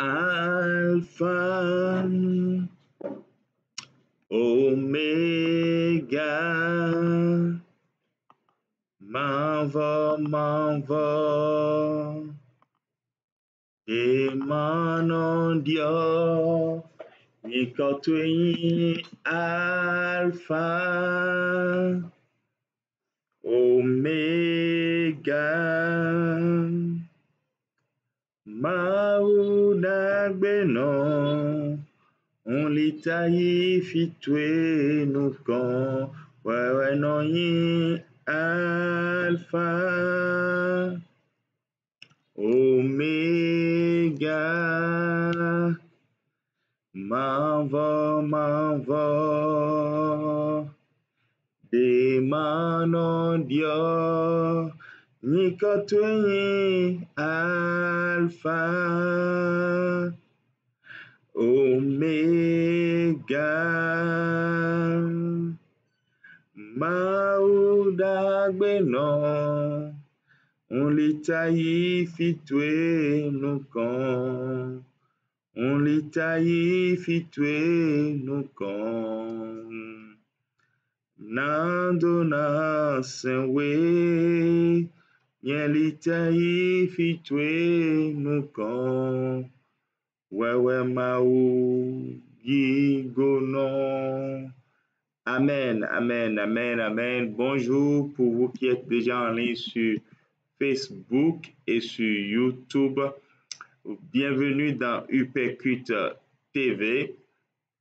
Alpha, Omega, m'envo, Emmanuel, Nikotui, Alpha, Omega, Maoudagbeno, on l'itaï fitwe nous con, ouais, non, Alpha, Omega, m'envo, Emmanuel, Nikotui, Alpha, Omega, Maoudagbeno, on l'itaï fitwe nous con, on l'itaï fitwe nous con, Nandona senwe, yen l'itaï fitwe nous con, ouais, maou, gigonon. Amen, amen, amen, amen. Bonjour pour vous qui êtes déjà en ligne sur Facebook et sur YouTube. Bienvenue dans Uppercut TV.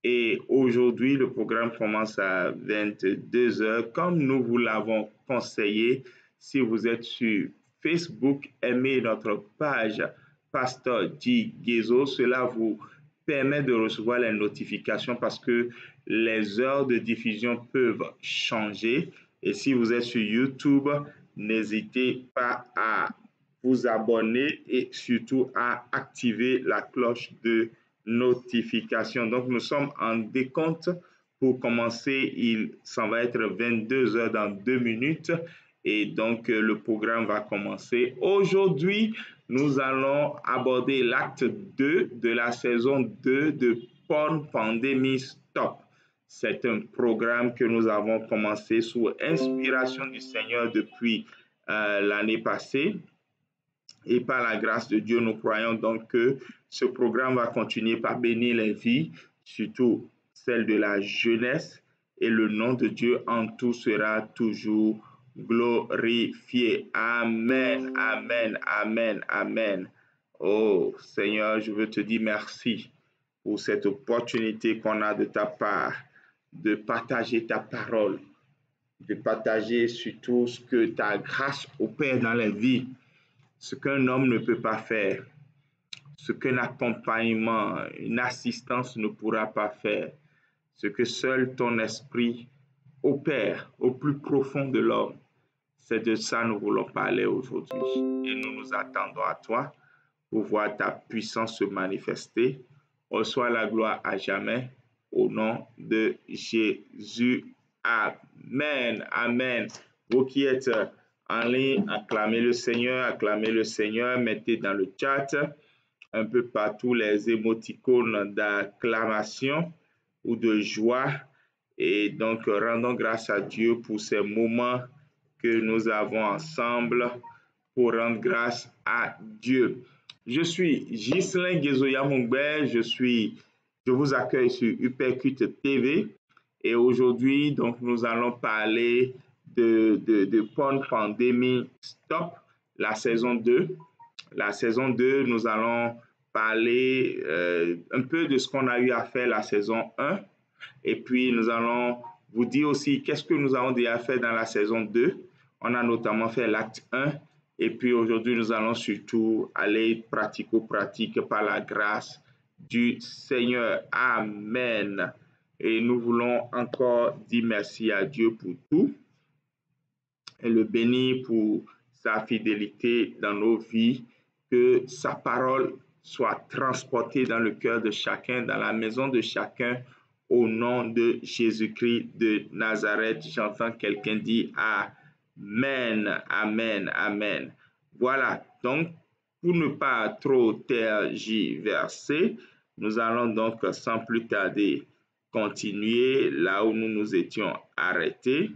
Et aujourd'hui, le programme commence à 22 h. Comme nous vous l'avons conseillé, si vous êtes sur Facebook, aimez notre page Pasteur G. Gezo. Cela vous permet de recevoir les notifications parce que les heures de diffusion peuvent changer. Et si vous êtes sur YouTube, n'hésitez pas à vous abonner et surtout à activer la cloche de notification. Donc, nous sommes en décompte pour commencer. Il s'en va être 22 h dans 2 minutes. Et donc, le programme va commencer. Aujourd'hui, nous allons aborder l'acte 2 de la saison 2 de Porn Pandemic Stop. C'est un programme que nous avons commencé sous inspiration du Seigneur depuis l'année passée. Et par la grâce de Dieu, nous croyons donc que ce programme va continuer par bénir les vies, surtout celle de la jeunesse. Et le nom de Dieu en tout sera toujours glorifié. Amen, amen, amen, amen. Oh Seigneur, je veux te dire merci pour cette opportunité qu'on a de ta part de partager ta parole, de partager surtout ce que ta grâce opère dans les vies, ce qu'un homme ne peut pas faire, ce qu'un accompagnement, une assistance ne pourra pas faire, ce que seul ton esprit opère au plus profond de l'homme. C'est de ça que nous voulons parler aujourd'hui. Et nous nous attendons à toi pour voir ta puissance se manifester. Reçois la gloire à jamais. Au nom de Jésus. Amen. Amen. Vous qui êtes en ligne, acclamez le Seigneur, mettez dans le chat un peu partout les émoticônes d'acclamation ou de joie. Et donc, rendons grâce à Dieu pour ces moments que nous avons ensemble pour rendre grâce à Dieu. Je suis Ghislain Gezoya Mungbe, je vous accueille sur Uppercut TV et aujourd'hui, donc, nous allons parler de Porn Pandemic Stop, la saison 2. La saison 2, nous allons parler un peu de ce qu'on a eu à faire la saison 1 et puis nous allons vous dire aussi qu'est-ce que nous avons déjà fait dans la saison 2. On a notamment fait l'acte 1 et puis aujourd'hui, nous allons surtout aller pratico-pratique par la grâce du Seigneur. Amen. Et nous voulons encore dire merci à Dieu pour tout et le bénir pour sa fidélité dans nos vies, que sa parole soit transportée dans le cœur de chacun, dans la maison de chacun, au nom de Jésus-Christ de Nazareth. J'entends quelqu'un dire Amen, Amen, Amen. Voilà, donc pour ne pas trop tergiverser, nous allons donc sans plus tarder continuer là où nous nous étions arrêtés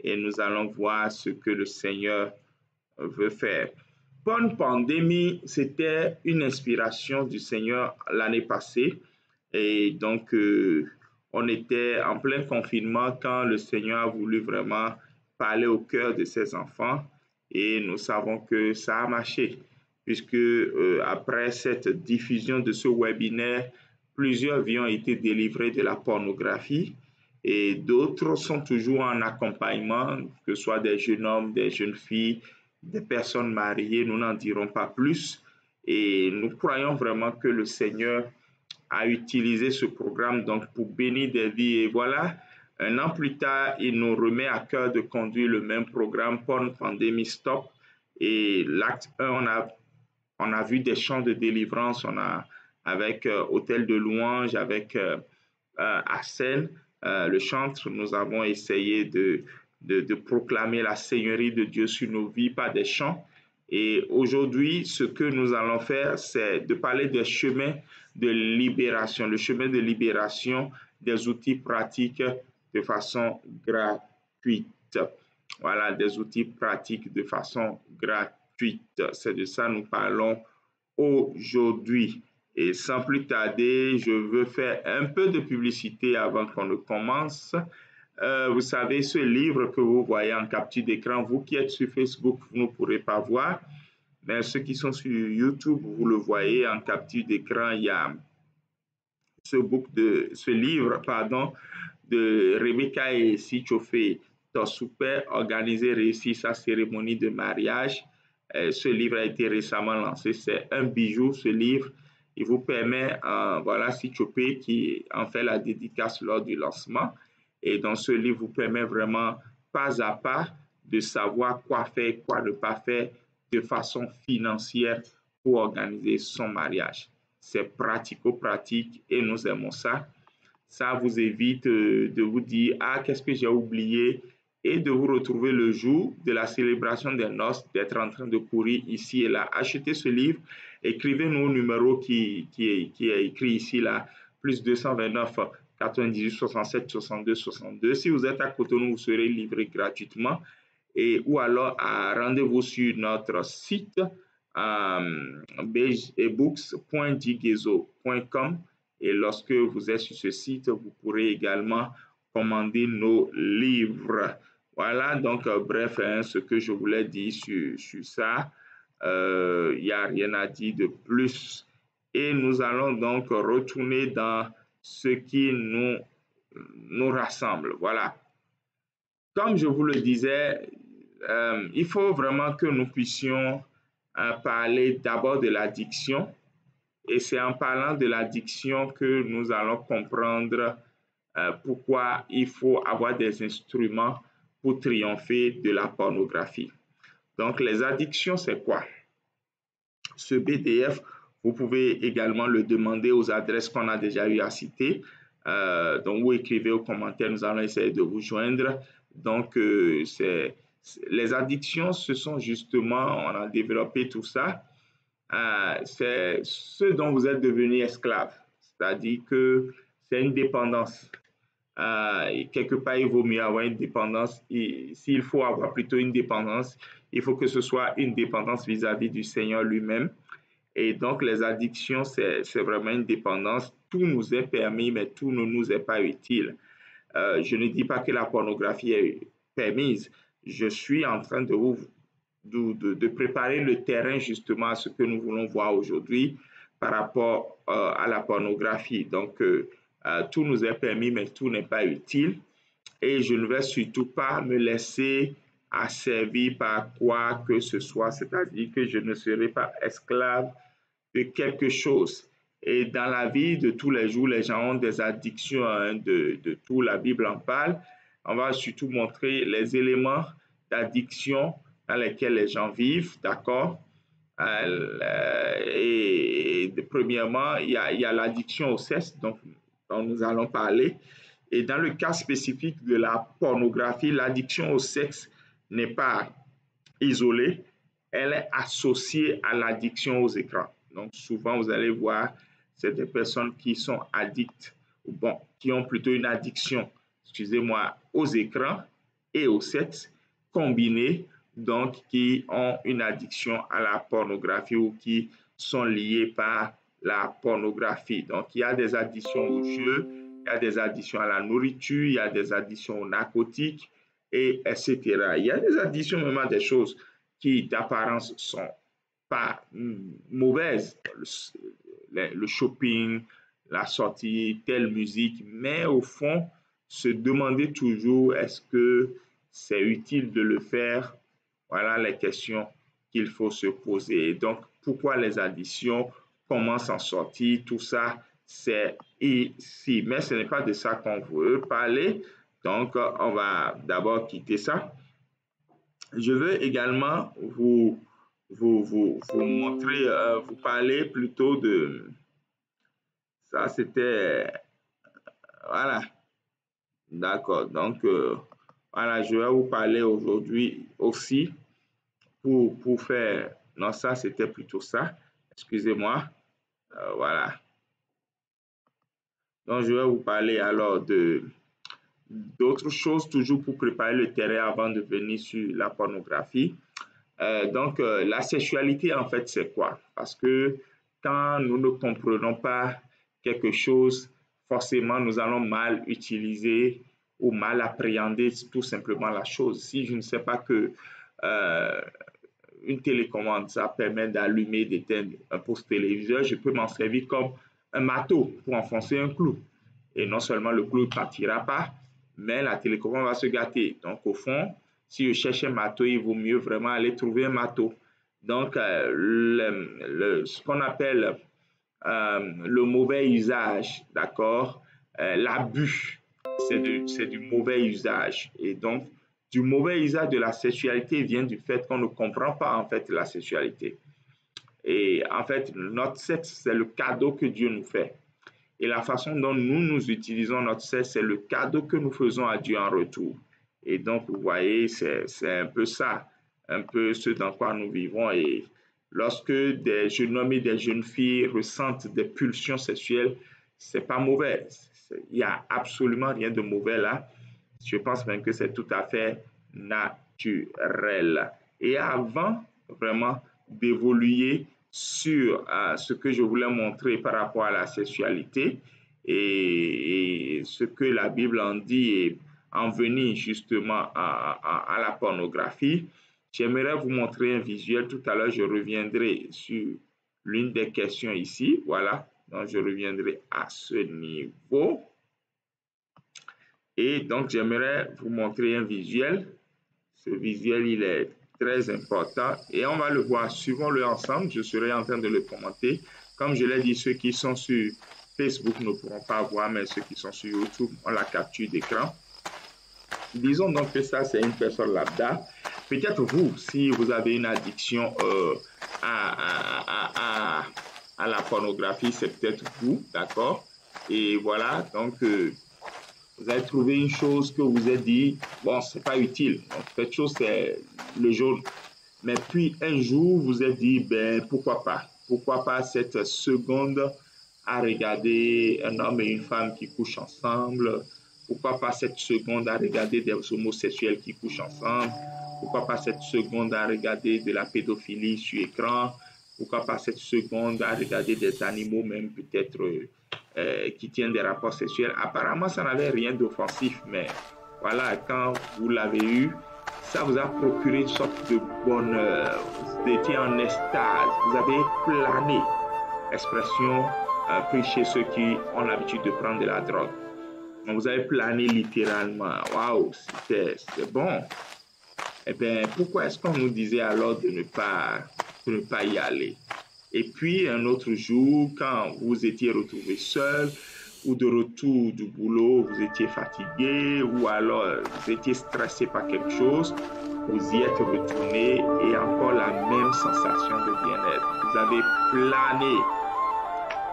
et nous allons voir ce que le Seigneur veut faire. Bonne pandémie, c'était une inspiration du Seigneur l'année passée. Et donc, on était en plein confinement quand le Seigneur a voulu vraiment parler au cœur de ses enfants. Et nous savons que ça a marché, puisque après cette diffusion de ce webinaire, plusieurs vies ont été délivrées de la pornographie et d'autres sont toujours en accompagnement, que ce soit des jeunes hommes, des jeunes filles, des personnes mariées, nous n'en dirons pas plus. Et nous croyons vraiment que le Seigneur a utilisé ce programme donc pour bénir des vies. Et voilà, un an plus tard, il nous remet à cœur de conduire le même programme Porn Pandemic Stop. Et l'acte 1, on a vu des chants de délivrance, on a avec Hôtel de Louange, avec Arsène, le chantre, nous avons essayé de proclamer la Seigneurie de Dieu sur nos vies par des chants. Et aujourd'hui, ce que nous allons faire, c'est de parler des chemins de libération, le chemin de libération des outils pratiques de façon gratuite. Voilà, des outils pratiques de façon gratuite. C'est de ça que nous parlons aujourd'hui. Et sans plus tarder, je veux faire un peu de publicité avant qu'on ne commence. Vous savez, ce livre que vous voyez en capture d'écran, vous qui êtes sur Facebook, vous ne pourrez pas voir, mais ceux qui sont sur YouTube, vous le voyez en capture d'écran, il y a ce livre de Rebecca et Sichofé Tosupe, Organiser, réussir sa cérémonie de mariage. Ce livre a été récemment lancé, c'est un bijou ce livre. Il vous permet, voilà, Sichopé qui en fait la dédicace lors du lancement. Et dans ce livre, vous permet vraiment pas à pas de savoir quoi faire, quoi ne pas faire de façon financière pour organiser son mariage. C'est pratico-pratique et nous aimons ça. Ça vous évite de vous dire, ah, qu'est-ce que j'ai oublié, et de vous retrouver le jour de la célébration des noces, d'être en train de courir ici et là. Achetez ce livre, écrivez-nous au numéro qui est écrit ici, là, plus 229 98 67 62 62. Si vous êtes à Cotonou, vous serez livré gratuitement. Et, ou alors, rendez-vous sur notre site ebooks.digezo.com. Et lorsque vous êtes sur ce site, vous pourrez également commander nos livres. Voilà, donc bref, hein, ce que je voulais dire sur ça. Il n'y a rien à dire de plus. Et nous allons donc retourner dans ce qui nous rassemble. Voilà. Comme je vous le disais, il faut vraiment que nous puissions parler d'abord de l'addiction. Et c'est en parlant de l'addiction que nous allons comprendre pourquoi il faut avoir des instruments pour triompher de la pornographie. Donc, les addictions, c'est quoi? Ce BDF, vous pouvez également le demander aux adresses qu'on a déjà eu à citer. Donc, vous écrivez aux commentaires, nous allons essayer de vous joindre. Donc, les addictions, ce sont justement, on a développé tout ça, c'est ce dont vous êtes devenu esclave. C'est-à-dire que c'est une dépendance. Quelque part, il vaut mieux avoir une dépendance. S'il faut avoir plutôt une dépendance, il faut que ce soit une dépendance vis-à-vis du Seigneur lui-même. Et donc, les addictions, c'est vraiment une dépendance. Tout nous est permis, mais tout ne nous est pas utile. Je ne dis pas que la pornographie est permise. Je suis en train de préparer le terrain justement à ce que nous voulons voir aujourd'hui par rapport à la pornographie. Donc, tout nous est permis, mais tout n'est pas utile. Et je ne vais surtout pas me laisser asservir par quoi que ce soit, c'est-à-dire que je ne serai pas esclave de quelque chose. Et dans la vie de tous les jours, les gens ont des addictions, hein, de tout, la Bible en parle. On va surtout montrer les éléments d'addiction dans lesquels les gens vivent, d'accord? Et premièrement, il y a l'addiction au sexe, dont nous allons parler. Et dans le cas spécifique de la pornographie, l'addiction au sexe n'est pas isolée. elle est associée à l'addiction aux écrans. Donc, souvent, vous allez voir, c'est des personnes qui sont addictes, bon, qui ont plutôt une addiction, excusez-moi, aux écrans et au sexe combinés, donc qui ont une addiction à la pornographie ou qui sont liés par la pornographie. Donc, il y a des addictions au jeu, il y a des addictions à la nourriture, il y a des addictions aux narcotiques, et etc. Il y a des addictions même à des choses qui d'apparence sont pas mauvaises, le shopping, la sortie, telle musique, mais au fond, se demander toujours est-ce que c'est utile de le faire? Voilà les questions qu'il faut se poser. Et donc, pourquoi les addictions? Comment s'en sortir? Tout ça, c'est ici. Mais ce n'est pas de ça qu'on veut parler. Donc, on va d'abord quitter ça. Je veux également vous montrer, vous parler plutôt de... Ça, c'était... Voilà. D'accord. Donc, voilà, je vais vous parler aujourd'hui aussi pour faire... Non, ça, c'était plutôt ça. Excusez-moi. Voilà. Donc, je vais vous parler alors d'autres choses, toujours pour préparer le terrain avant de venir sur la pornographie. La sexualité, en fait, c'est quoi? Parce que quand nous ne comprenons pas quelque chose, forcément, nous allons mal utiliser ou mal appréhender tout simplement la chose. Si je ne sais pas que une télécommande, ça permet d'allumer, d'éteindre un poste téléviseur, je peux m'en servir comme un marteau pour enfoncer un clou. Et non seulement le clou ne partira pas, mais la télécommande va se gâter. Donc, au fond, si je cherche un marteau, il vaut mieux vraiment aller trouver un marteau. Donc, ce qu'on appelle le mauvais usage, d'accord, l'abus, c'est du mauvais usage. Et donc, du mauvais usage de la sexualité vient du fait qu'on ne comprend pas en fait la sexualité. Et en fait, notre sexe, c'est le cadeau que Dieu nous fait. Et la façon dont nous utilisons notre sexe, c'est le cadeau que nous faisons à Dieu en retour. Et donc, vous voyez, c'est un peu ça, un peu ce dans quoi nous vivons. Et lorsque des jeunes hommes et des jeunes filles ressentent des pulsions sexuelles, c'est pas mauvais. Il n'y a absolument rien de mauvais là. Je pense même que c'est tout à fait naturel. Et avant vraiment d'évoluer sur ce que je voulais montrer par rapport à la sexualité et ce que la Bible en dit et en venir justement à la pornographie, j'aimerais vous montrer un visuel. Tout à l'heure, je reviendrai sur l'une des questions ici. Voilà, donc je reviendrai à ce niveau. Et donc, j'aimerais vous montrer un visuel. Ce visuel, il est très important et on va le voir. Suivons-le ensemble. Je serai en train de le commenter. Comme je l'ai dit, ceux qui sont sur Facebook ne pourront pas voir, mais ceux qui sont sur YouTube ont la capture d'écran. Disons donc que ça, c'est une personne lambda. Peut-être vous, si vous avez une addiction à la pornographie, c'est peut-être vous, d'accord? Et voilà, donc... vous avez trouvé une chose que vous avez dit, bon, c'est pas utile. Donc, cette chose, c'est le jaune. Mais puis, un jour, vous avez dit, ben, pourquoi pas? Pourquoi pas cette seconde à regarder un homme et une femme qui couchent ensemble? Pourquoi pas cette seconde à regarder des homosexuels qui couchent ensemble? Pourquoi pas cette seconde à regarder de la pédophilie sur écran? Pourquoi pas cette seconde à regarder des animaux, même peut-être qui tiennent des rapports sexuels? Apparemment, ça n'avait rien d'offensif, mais voilà, quand vous l'avez eu, ça vous a procuré une sorte de bonheur. Vous étiez en extase, vous avez plané. Expression prise chez ceux qui ont l'habitude de prendre de la drogue. Donc, vous avez plané littéralement. Waouh, c'était bon. Eh bien, pourquoi est-ce qu'on nous disait alors de ne pas y aller? Et puis, un autre jour, quand vous étiez retrouvé seul ou de retour du boulot, vous étiez fatigué ou alors vous étiez stressé par quelque chose, vous y êtes retourné et encore la même sensation de bien-être. Vous avez plané.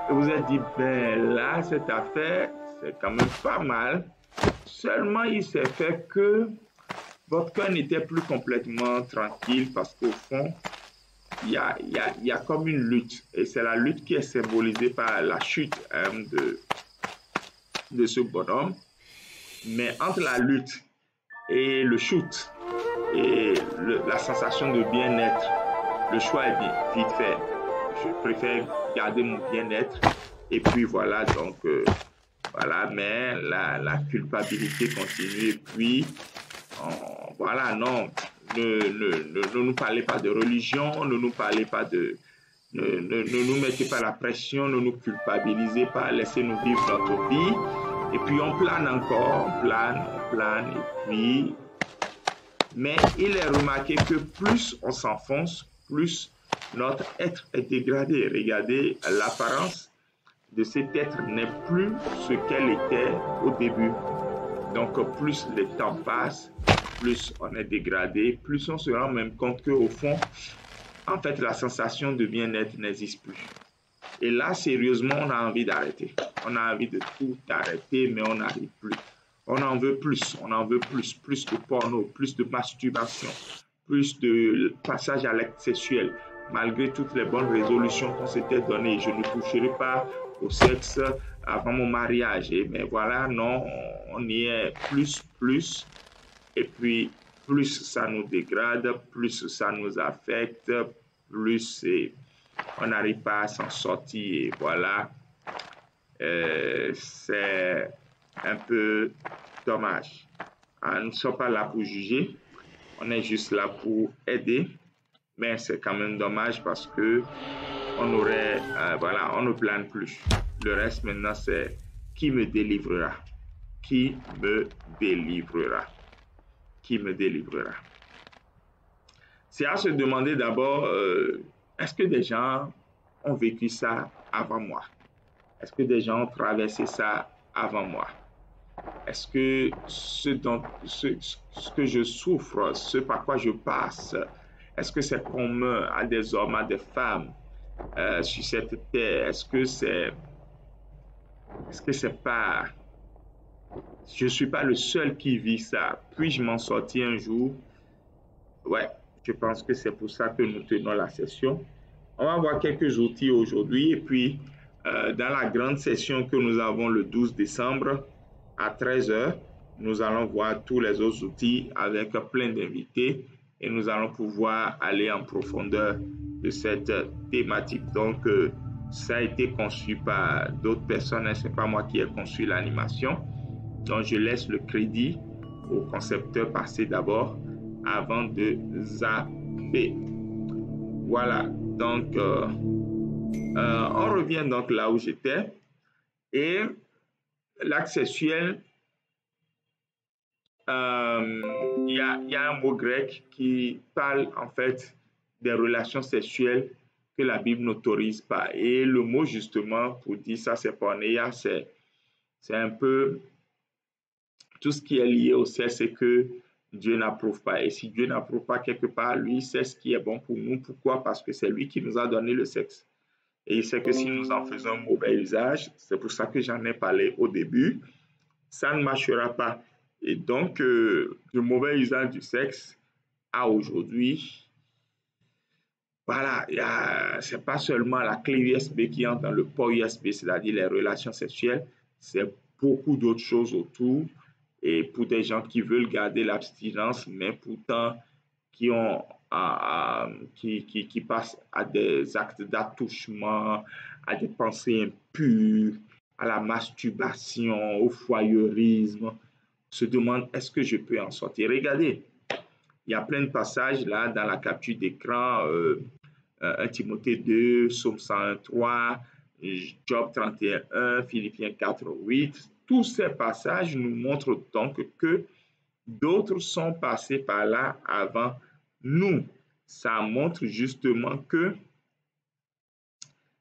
Et vous êtes dit, ben là, cette affaire, c'est quand même pas mal. Seulement, il s'est fait que votre cœur n'était plus complètement tranquille parce qu'au fond, il y a comme une lutte. Et c'est la lutte qui est symbolisée par la chute de ce bonhomme. Mais entre la lutte et le shoot et la sensation de bien-être, le choix est vite fait. Je préfère garder mon bien-être. Et puis voilà, donc voilà, mais la culpabilité continue. Et puis voilà, non, ne nous parlez pas de religion, ne nous parlez pas de... Ne nous mettez pas la pression, ne nous culpabilisez pas, laissez-nous vivre notre vie. Et puis on plane encore, on plane, et puis... Mais il est remarqué que plus on s'enfonce, plus notre être est dégradé. Regardez, l'apparence de cet être n'est plus ce qu'elle était au début. Donc, plus le temps passe, plus on est dégradé, plus on se rend même compte qu'au fond, en fait, la sensation de bien-être n'existe plus. Et là, sérieusement, on a envie d'arrêter. On a envie de tout arrêter, mais on n'arrive plus. On en veut plus, plus de porno, plus de masturbation, plus de passage à l'acte sexuel. Malgré toutes les bonnes résolutions qu'on s'était données, je ne toucherai pas au sexe avant mon mariage. Mais voilà, non, on y est plus. Et puis, plus ça nous dégrade, plus ça nous affecte, plus on n'arrive pas à s'en sortir. Et voilà, c'est un peu dommage. Nous ne sommes pas là pour juger, on est juste là pour aider, mais c'est quand même dommage parce que on aurait, voilà, on ne plane plus. Le reste maintenant, c'est qui me délivrera? Qui me délivrera? Qui me délivrera? C'est à se demander d'abord, est-ce que des gens ont vécu ça avant moi? Est-ce que des gens ont traversé ça avant moi? Est-ce que ce que je souffre, ce par quoi je passe, est-ce que c'est commun à des hommes, à des femmes sur cette terre? Est-ce que c'est pas, je ne suis pas le seul qui vit ça? Puis-je m'en sortir un jour? Ouais, je pense que c'est pour ça que nous tenons la session. On va voir quelques outils aujourd'hui et puis dans la grande session que nous avons le 12 décembre à 13h, nous allons voir tous les autres outils avec plein d'invités et nous allons pouvoir aller en profondeur de cette thématique. Donc, ça a été conçu par d'autres personnes, ce n'est pas moi qui ai conçu l'animation. Donc, je laisse le crédit au concepteur passer d'abord avant de zapper. Voilà, donc on revient donc là où j'étais. Et l'acte sexuel, il y a un mot grec qui parle en fait des relations sexuelles que la Bible n'autorise pas. Et le mot justement pour dire ça, c'est porneia, c'est un peu tout ce qui est lié au sexe et que Dieu n'approuve pas. Et si Dieu n'approuve pas quelque part, lui, c'est ce qui est bon pour nous. Pourquoi? Parce que c'est lui qui nous a donné le sexe. Et il sait que si nous en faisons un mauvais usage, c'est pour ça que j'en ai parlé au début, ça ne marchera pas. Et donc, le mauvais usage du sexe à aujourd'hui, voilà, c'est pas seulement la clé USB qui entre dans le port USB, c'est-à-dire les relations sexuelles, c'est beaucoup d'autres choses autour. Et pour des gens qui veulent garder l'abstinence, mais pourtant qui ont qui passent à des actes d'attouchement, à des pensées impures, à la masturbation, au voyeurisme, se demandent est-ce que je peux en sortir. Regardez, il y a plein de passages là dans la capture d'écran, 1 Timothée 2, Psaume 103, Job 31, Philippiens 4, 8. Tous ces passages nous montrent donc que d'autres sont passés par là avant nous. Ça montre justement que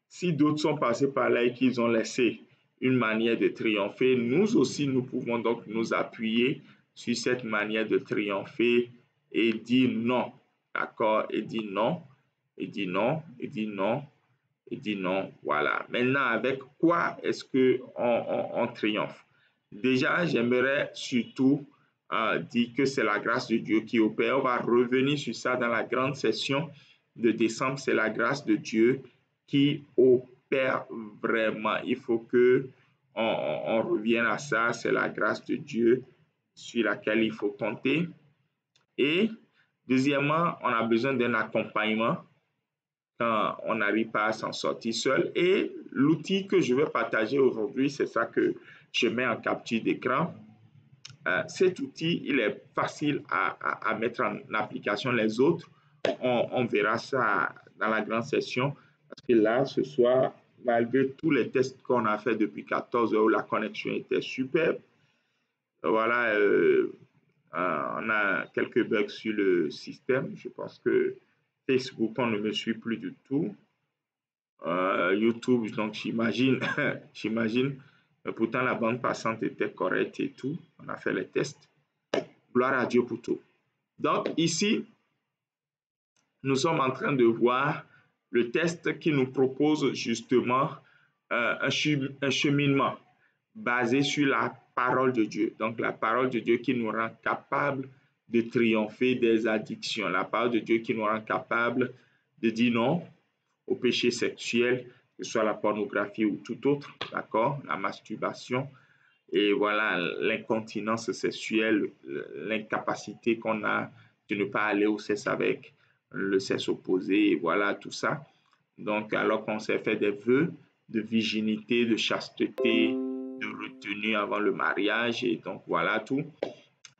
si d'autres sont passés par là et qu'ils ont laissé une manière de triompher, nous aussi, nous pouvons donc nous appuyer sur cette manière de triompher et dire non. D'accord? Et dire non, et dire non, et dire non, et dire non. Voilà. Maintenant, avec quoi est-ce qu'on triomphe? Déjà, j'aimerais surtout dire que c'est la grâce de Dieu qui opère. On va revenir sur ça dans la grande session de décembre, c'est la grâce de Dieu qui opère vraiment. Il faut que on revienne à ça. C'est la grâce de Dieu sur laquelle il faut compter. Et deuxièmement, on a besoin d'un accompagnement quand on n'arrive pas à s'en sortir seul. Et l'outil que je vais partager aujourd'hui, c'est ça que je mets en capture d'écran. Cet outil, il est facile à mettre en application. Les autres, on verra ça dans la grande session. Parce que là, ce soir, malgré tous les tests qu'on a fait depuis 14 heures où la connexion était superbe, voilà, on a quelques bugs sur le système. Je pense que Facebook, on ne me suit plus du tout. YouTube, donc j'imagine, j'imagine. Mais pourtant, la bande passante était correcte et tout. On a fait les tests. Gloire à Dieu pour tout. Donc ici, nous sommes en train de voir le test qui nous propose justement un cheminement basé sur la parole de Dieu. Donc la parole de Dieu qui nous rend capable de triompher des addictions. La parole de Dieu qui nous rend capable de dire non au péché sexuel, que ce soit la pornographie ou tout autre, d'accord, la masturbation, et voilà, l'incontinence sexuelle, l'incapacité qu'on a de ne pas aller au sexe avec le sexe opposé, et voilà tout ça. Donc, alors qu'on s'est fait des vœux de virginité, de chasteté, de retenue avant le mariage, et donc voilà tout.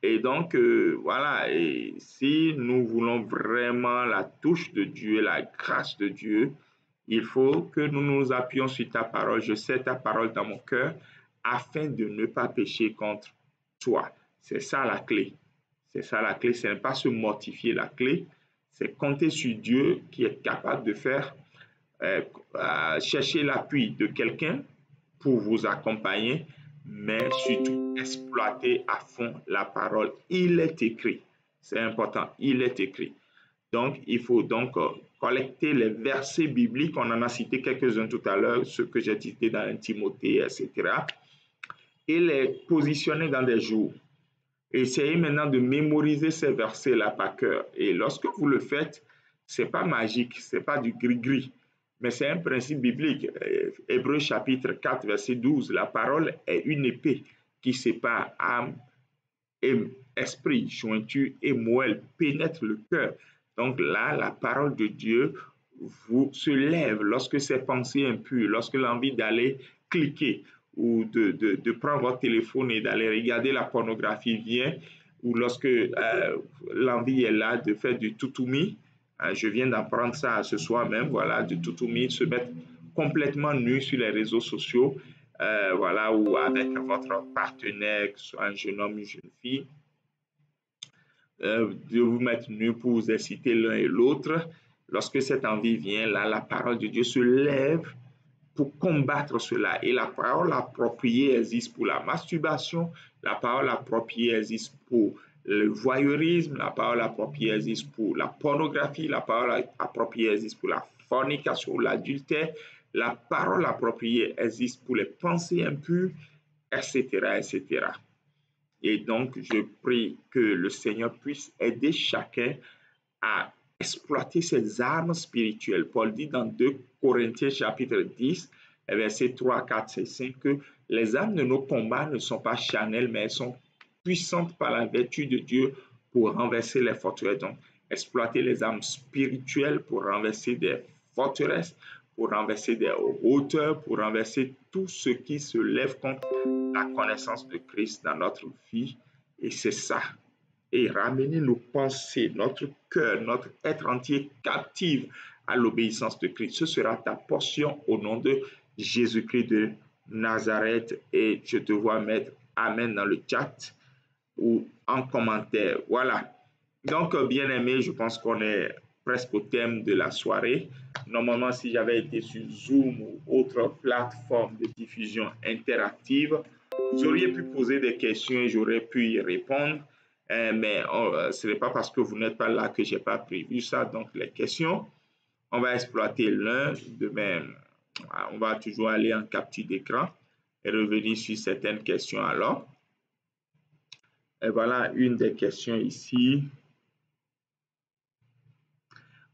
Et donc, voilà, et si nous voulons vraiment la touche de Dieu, la grâce de Dieu, il faut que nous nous appuyions sur ta parole. Je sais ta parole dans mon cœur afin de ne pas pécher contre toi. C'est ça la clé. C'est ça la clé. Ce n'est pas se mortifier la clé. C'est compter sur Dieu qui est capable de faire, chercher l'appui de quelqu'un pour vous accompagner, mais surtout exploiter à fond la parole. Il est écrit. C'est important. Il est écrit. Donc, il faut donc collecter les versets bibliques. On en a cité quelques-uns tout à l'heure, ceux que j'ai cités dans 1 Timothée, etc. Et les positionner dans des jours. Essayez maintenant de mémoriser ces versets-là par cœur. Et lorsque vous le faites, ce n'est pas magique, ce n'est pas du gris-gris, mais c'est un principe biblique. Hébreux chapitre 4, verset 12, la parole est une épée qui sépare âme et esprit, jointure et moelle, pénètre le cœur. Donc là, la parole de Dieu vous se lève lorsque ces pensées impures, lorsque l'envie d'aller cliquer ou de prendre votre téléphone et d'aller regarder la pornographie vient, ou lorsque l'envie est là de faire du toutoumi. Je viens d'apprendre ça ce soir même, voilà, du toutoumi, se mettre complètement nu sur les réseaux sociaux, voilà, ou avec votre partenaire, que ce soit un jeune homme, une jeune fille, de vous mettre nu pour vous inciter l'un et l'autre. Lorsque cette envie vient, là, la parole de Dieu se lève pour combattre cela. Et la parole appropriée existe pour la masturbation, la parole appropriée existe pour le voyeurisme, la parole appropriée existe pour la pornographie, la parole appropriée existe pour la fornication, l'adultère, la parole appropriée existe pour les pensées impures, etc., etc. Et donc, je prie que le Seigneur puisse aider chacun à exploiter ces armes spirituelles. Paul dit dans 2 Corinthiens chapitre 10, versets 3, 4 et 5, que les armes de nos combats ne sont pas charnelles, mais elles sont puissantes par la vertu de Dieu pour renverser les forteresses. Donc, exploiter les armes spirituelles pour renverser des forteresses, pour renverser des hauteurs, pour renverser tout ce qui se lève contre la connaissance de Christ dans notre vie. Et c'est ça. Et ramener nos pensées, notre cœur, notre être entier captive à l'obéissance de Christ. Ce sera ta portion au nom de Jésus-Christ de Nazareth. Et je te vois mettre Amen dans le chat ou en commentaire. Voilà. Donc, bien aimé, je pense qu'on est presque au thème de la soirée. Normalement, si j'avais été sur Zoom ou autre plateforme de diffusion interactive, vous auriez pu poser des questions et j'aurais pu y répondre. Mais ce n'est pas parce que vous n'êtes pas là que je n'ai pas prévu ça. Donc, les questions, on va exploiter l'un de même. On va toujours aller en capture d'écran et revenir sur certaines questions alors. Et voilà une des questions ici.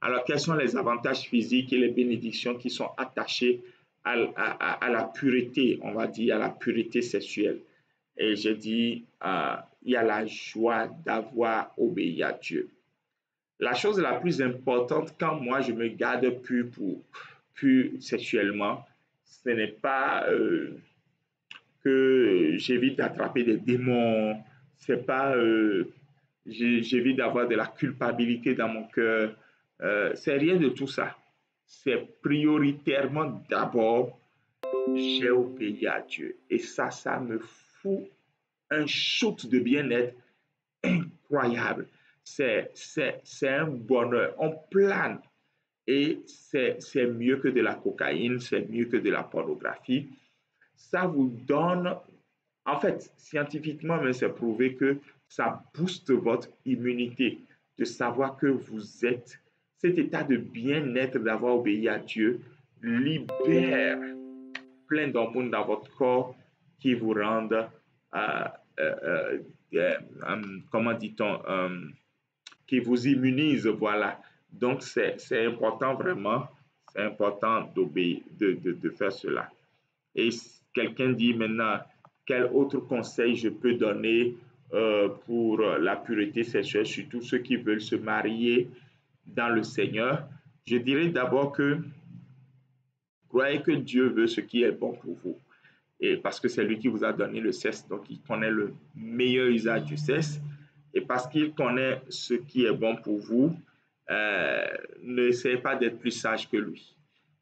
Alors, quels sont les avantages physiques et les bénédictions qui sont attachés à la pureté, on va dire, à la pureté sexuelle? Et j'ai dit, il y a la joie d'avoir obéi à Dieu. La chose la plus importante quand moi je me garde pur sexuellement, ce n'est pas que j'évite d'attraper des démons, c'est pas j'évite d'avoir de la culpabilité dans mon cœur, c'est rien de tout ça. C'est prioritairement d'abord, j'ai obéi à Dieu. Et ça me fout un shoot de bien-être incroyable. C'est un bonheur. On plane et c'est mieux que de la cocaïne, c'est mieux que de la pornographie. Ça vous donne, en fait, scientifiquement, mais c'est prouvé que ça booste votre immunité, de savoir que vous êtes, cet état de bien-être d'avoir obéi à Dieu libère plein d'hormones dans votre corps qui vous rendent, euh, euh, comment dit-on, qui vous immunise, voilà. Donc, c'est important vraiment, c'est important d'obéir, de faire cela. Et quelqu'un dit maintenant, quel autre conseil je peux donner pour la pureté sexuelle, surtout ceux qui veulent se marier dans le Seigneur? Je dirais d'abord que croyez que Dieu veut ce qui est bon pour vous. Et parce que c'est lui qui vous a donné le sexe, donc il connaît le meilleur usage du sexe. Et parce qu'il connaît ce qui est bon pour vous, n'essayez pas d'être plus sage que lui.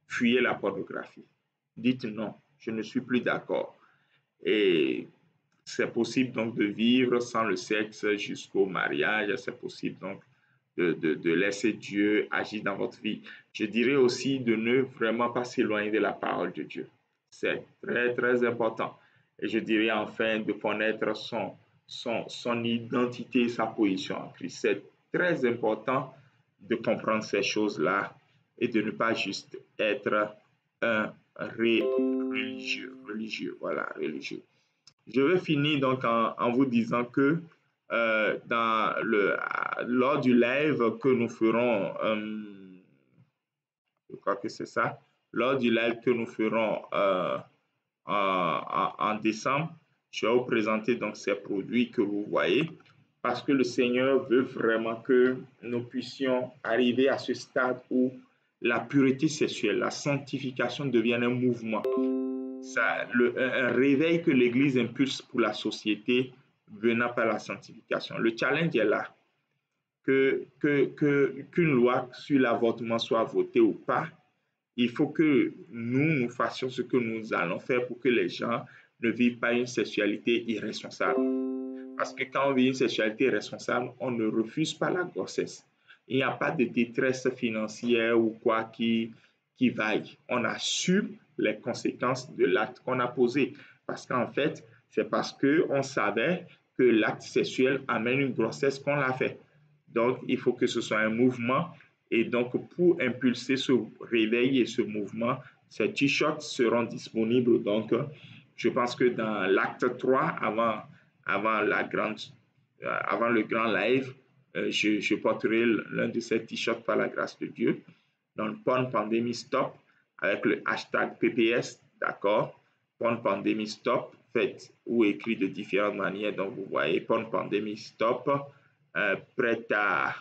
Fuyez la pornographie. Dites non, je ne suis plus d'accord. Et c'est possible donc de vivre sans le sexe jusqu'au mariage. C'est possible donc de laisser Dieu agir dans votre vie. Je dirais aussi de ne vraiment pas s'éloigner de la parole de Dieu. C'est très, très important. Et je dirais enfin de connaître son identité, sa position en Christ. C'est très important de comprendre ces choses-là et de ne pas juste être un voilà, religieux. Je vais finir donc en vous disant que lors du live que nous ferons, je crois que c'est ça, lors du live que nous ferons en décembre, je vais vous présenter donc ces produits que vous voyez parce que le Seigneur veut vraiment que nous puissions arriver à ce stade où la pureté sexuelle, la sanctification devienne un mouvement. Un réveil que l'Église impulse pour la société venant par la sanctification. Le challenge est là. Qu'une loi sur l'avortement soit votée ou pas, il faut que nous fassions ce que nous allons faire pour que les gens ne vivent pas une sexualité irresponsable. Parce que quand on vit une sexualité irresponsable, on ne refuse pas la grossesse. Il n'y a pas de détresse financière ou quoi qui vaille. On assume les conséquences de l'acte qu'on a posé. Parce qu'en fait, c'est parce qu'on savait que l'acte sexuel amène une grossesse qu'on l'a fait. Donc, il faut que ce soit un mouvement. Et donc, pour impulser ce réveil et ce mouvement, ces t-shirts seront disponibles. Donc, je pense que dans l'acte 3, avant le grand live, je porterai l'un de ces t-shirts par la grâce de Dieu. Dans le Porn Pandemic Stop, avec le hashtag PPS, d'accord? Porn Pandemic Stop, fait ou écrit de différentes manières. Donc, vous voyez, Porn Pandemic Stop, prêt à,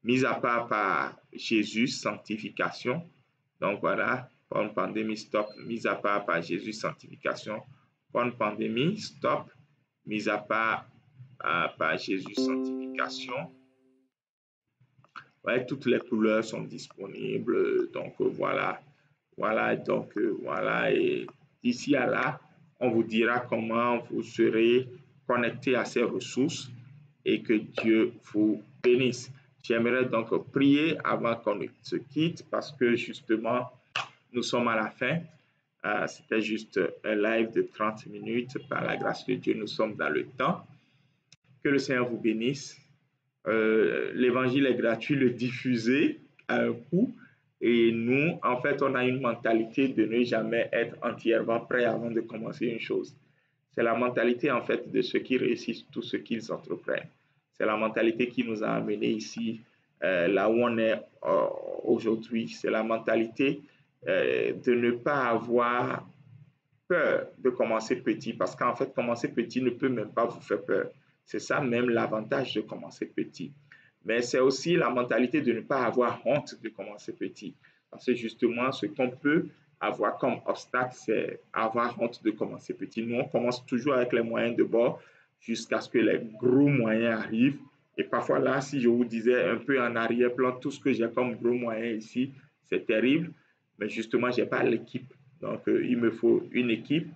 mis à part par Jésus, sanctification. Donc, voilà, Porn Pandemic Stop, mis à part par Jésus, sanctification. Porn Pandemic Stop, mis à part par Jésus, sanctification. Ouais, toutes les couleurs sont disponibles. Donc, voilà. Voilà. Et d'ici à là, on vous dira comment vous serez connecté à ces ressources et que Dieu vous bénisse. J'aimerais donc prier avant qu'on se quitte parce que justement, nous sommes à la fin. C'était juste un live de 30 minutes. Par la grâce de Dieu, nous sommes dans le temps. Que le Seigneur vous bénisse. L'évangile est gratuit, le diffuser à un coût. Et nous, en fait, on a une mentalité de ne jamais être entièrement prêt avant de commencer une chose. C'est la mentalité, en fait, de ceux qui réussissent tout ce qu'ils entreprennent. C'est la mentalité qui nous a amenés ici là où on est aujourd'hui. C'est la mentalité de ne pas avoir peur de commencer petit, parce qu'en fait, commencer petit ne peut même pas vous faire peur. C'est ça même l'avantage de commencer petit. Mais c'est aussi la mentalité de ne pas avoir honte de commencer petit. Parce que justement, ce qu'on peut avoir comme obstacle, c'est avoir honte de commencer petit. Nous, on commence toujours avec les moyens de bord jusqu'à ce que les gros moyens arrivent. Et parfois, là, si je vous disais un peu en arrière-plan, tout ce que j'ai comme gros moyens ici, c'est terrible. Mais justement, je n'ai pas l'équipe. Donc, il me faut une équipe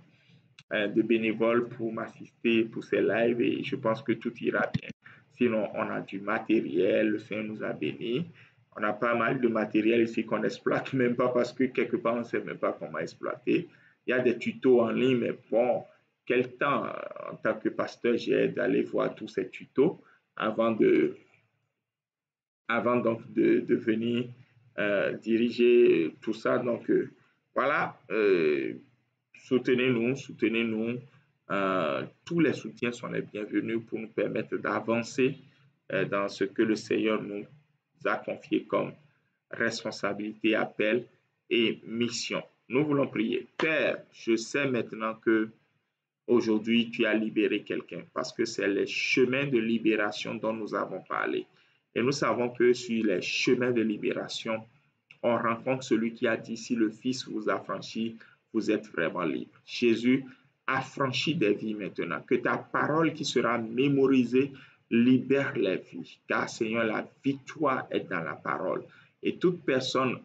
de bénévoles pour m'assister pour ces lives et je pense que tout ira bien. Sinon, on a du matériel, le Seigneur nous a bénis. On a pas mal de matériel ici qu'on n'exploite même pas parce que quelque part, on ne sait même pas comment exploiter. Il y a des tutos en ligne, mais bon, quel temps en tant que pasteur j'ai d'aller voir tous ces tutos avant de, avant donc de venir diriger tout ça. Donc, voilà, soutenez-nous, soutenez-nous. Tous les soutiens sont les bienvenus pour nous permettre d'avancer dans ce que le Seigneur nous a confié comme responsabilité, appel et mission. Nous voulons prier. Père, je sais maintenant que aujourd'hui tu as libéré quelqu'un parce que c'est les chemins de libération dont nous avons parlé. Et nous savons que sur les chemins de libération, on rencontre celui qui a dit, si le Fils vous affranchit, vous êtes vraiment libre. Jésus affranchit des vies maintenant. Que ta parole qui sera mémorisée libère les vies. Car Seigneur, la victoire est dans la parole. Et toute personne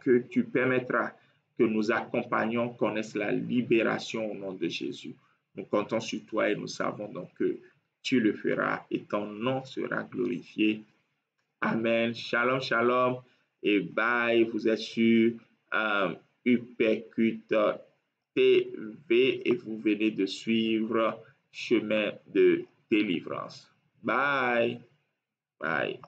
que tu permettras que nous accompagnions connaisse la libération au nom de Jésus. Nous comptons sur toi et nous savons donc que tu le feras et ton nom sera glorifié. Amen. Shalom, shalom. Et bye. Vous êtes sur Uppercut TV et vous venez de suivre Chemin de délivrance. Bye. Bye.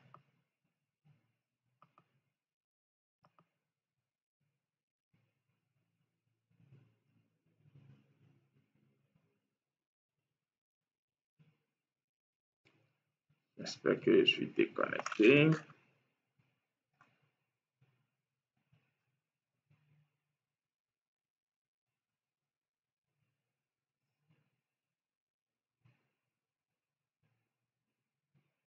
J'espère que je suis déconnecté.